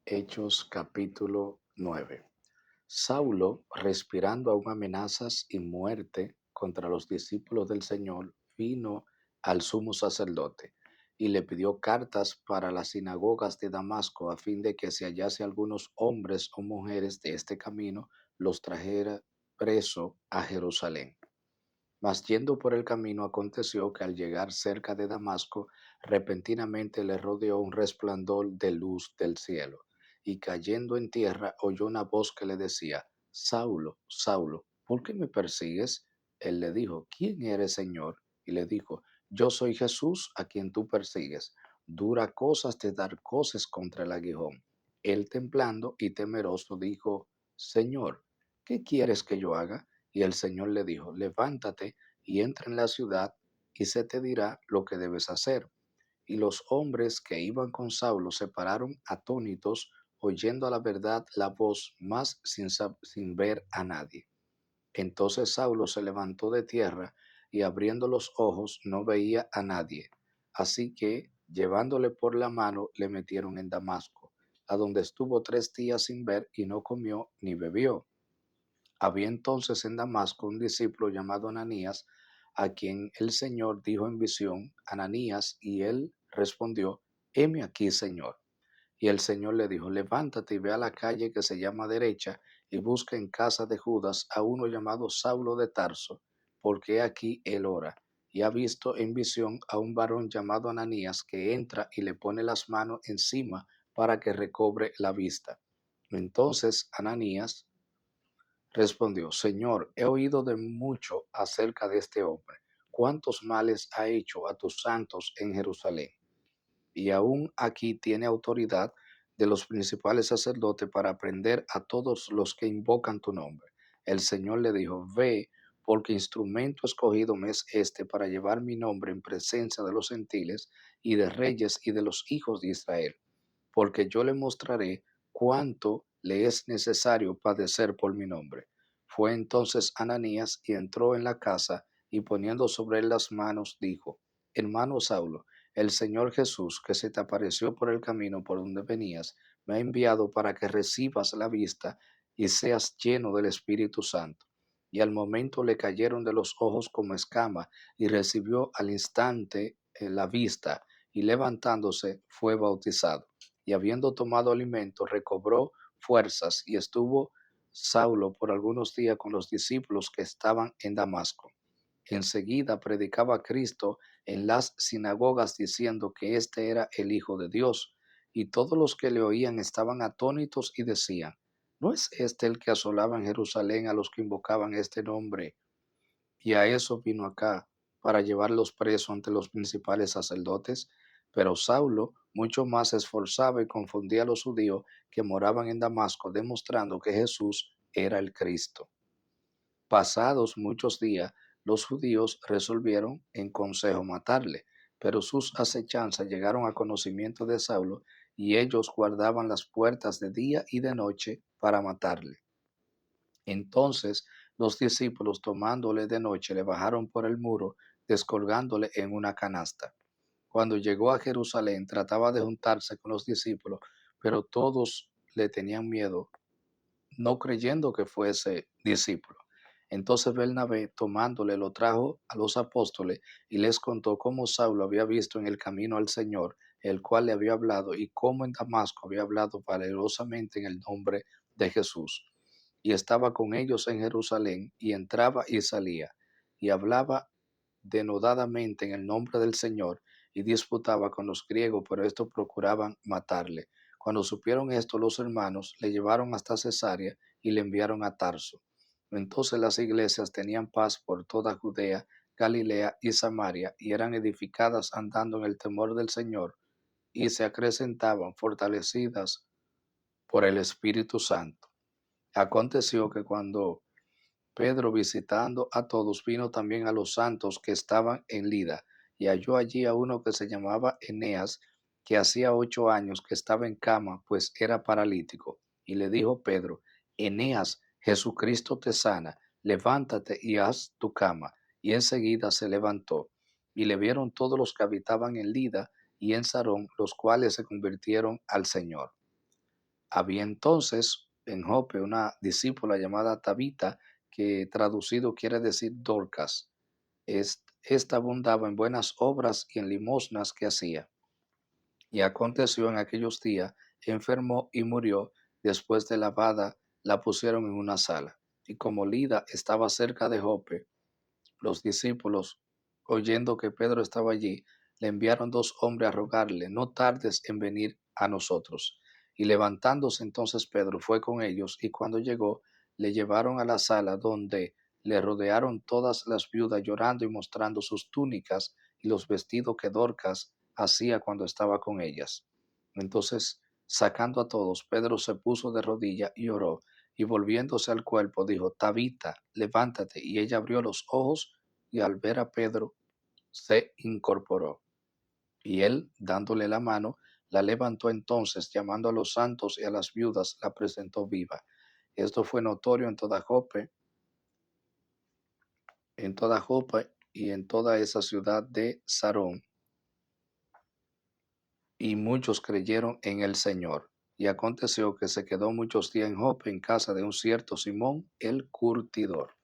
Hechos capítulo 9. Saulo, respirando aún amenazas y muerte contra los discípulos del Señor, vino al sumo sacerdote y le pidió cartas para las sinagogas de Damasco a fin de que si hallase algunos hombres o mujeres de este camino, los trajera preso a Jerusalén. Mas yendo por el camino aconteció que al llegar cerca de Damasco, repentinamente le rodeó un resplandor de luz del cielo, y cayendo en tierra oyó una voz que le decía: Saulo, Saulo, ¿por qué me persigues? Él le dijo: ¿Quién eres, Señor? Y le dijo: Yo soy Jesús a quien tú persigues. Dura cosas de dar coces contra el aguijón. Él, temblando y temeroso, dijo: Señor, ¿qué quieres que yo haga? Y el Señor le dijo: Levántate y entra en la ciudad, y se te dirá lo que debes hacer. Y los hombres que iban con Saulo se pararon atónitos, oyendo a la verdad la voz, mas sin ver a nadie. Entonces Saulo se levantó de tierra, y abriendo los ojos no veía a nadie. Así que, llevándole por la mano, le metieron en Damasco, a donde estuvo 3 días sin ver, y no comió ni bebió. Había entonces en Damasco un discípulo llamado Ananías, a quien el Señor dijo en visión: Ananías, y él respondió: Heme aquí, Señor. Y el Señor le dijo: Levántate y ve a la calle que se llama Derecha, y busca en casa de Judas a uno llamado Saulo de Tarso, porque he aquí él ora, y ha visto en visión a un varón llamado Ananías que entra y le pone las manos encima para que recobre la vista. Entonces Ananías respondió: Señor, he oído de mucho acerca de este hombre, cuántos males ha hecho a tus santos en Jerusalén, y aún aquí tiene autoridad de los principales sacerdotes para prender a todos los que invocan tu nombre. El Señor le dijo: Ve, porque instrumento escogido me es este para llevar mi nombre en presencia de los gentiles y de reyes y de los hijos de Israel, porque yo le mostraré cuánto le es necesario padecer por mi nombre. Fue entonces Ananías y entró en la casa, y poniendo sobre él las manos, dijo: Hermano Saulo, el Señor Jesús, que se te apareció por el camino por donde venías, me ha enviado para que recibas la vista y seas lleno del Espíritu Santo. Y al momento le cayeron de los ojos como escama, y recibió al instante la vista, y levantándose fue bautizado. Y habiendo tomado alimento, recobró fuerzas, y estuvo Saulo por algunos días con los discípulos que estaban en Damasco. Enseguida predicaba a Cristo en las sinagogas, diciendo que éste era el Hijo de Dios. Y todos los que le oían estaban atónitos y decían: ¿No es este el que asolaba en Jerusalén a los que invocaban este nombre? Y a eso vino acá, para llevarlos presos ante los principales sacerdotes. Pero Saulo mucho más se esforzaba y confundía a los judíos que moraban en Damasco, demostrando que Jesús era el Cristo. Pasados muchos días, los judíos resolvieron en consejo matarle, pero sus acechanzas llegaron a conocimiento de Saulo, y ellos guardaban las puertas de día y de noche para matarle. Entonces los discípulos, tomándole de noche, le bajaron por el muro, descolgándole en una canasta. Cuando llegó a Jerusalén, trataba de juntarse con los discípulos, pero todos le tenían miedo, no creyendo que fuese discípulo. Entonces Bernabé, tomándole, lo trajo a los apóstoles y les contó cómo Saulo había visto en el camino al Señor, el cual le había hablado, y cómo en Damasco había hablado valerosamente en el nombre de Jesús. Y estaba con ellos en Jerusalén, y entraba y salía, y hablaba denodadamente en el nombre del Señor, y disputaba con los griegos, pero estos procuraban matarle. Cuando supieron esto, los hermanos le llevaron hasta Cesarea y le enviaron a Tarso. Entonces las iglesias tenían paz por toda Judea, Galilea y Samaria, y eran edificadas andando en el temor del Señor, y se acrecentaban fortalecidas por el Espíritu Santo. Aconteció que cuando Pedro, visitando a todos, vino también a los santos que estaban en Lida, y halló allí a uno que se llamaba Eneas, que hacía 8 años que estaba en cama, pues era paralítico. Y le dijo Pedro: Eneas, Jesucristo te sana, levántate y haz tu cama. Y enseguida se levantó. Y le vieron todos los que habitaban en Lida y en Sarón, los cuales se convirtieron al Señor. Había entonces en Jope una discípula llamada Tabita, que traducido quiere decir Dorcas. Esta abundaba en buenas obras y en limosnas que hacía. Y aconteció en aquellos días, enfermó y murió. Después de lavada, la pusieron en una sala. Y como Lida estaba cerca de Jope, los discípulos, oyendo que Pedro estaba allí, le enviaron dos hombres a rogarle: no tardes en venir a nosotros. Y levantándose entonces Pedro fue con ellos, y cuando llegó, le llevaron a la sala, donde le rodearon todas las viudas llorando y mostrando sus túnicas y los vestidos que Dorcas hacía cuando estaba con ellas. Entonces, sacando a todos, Pedro se puso de rodillas y oró, y volviéndose al cuerpo dijo: Tabita, levántate. Y ella abrió los ojos, y al ver a Pedro se incorporó. Y él, dándole la mano, la levantó. Entonces, llamando a los santos y a las viudas, la presentó viva. Esto fue notorio en toda Jope y en toda esa ciudad de Sarón, y muchos creyeron en el Señor. Y aconteció que se quedó muchos días en Jope, en casa de un cierto Simón el curtidor.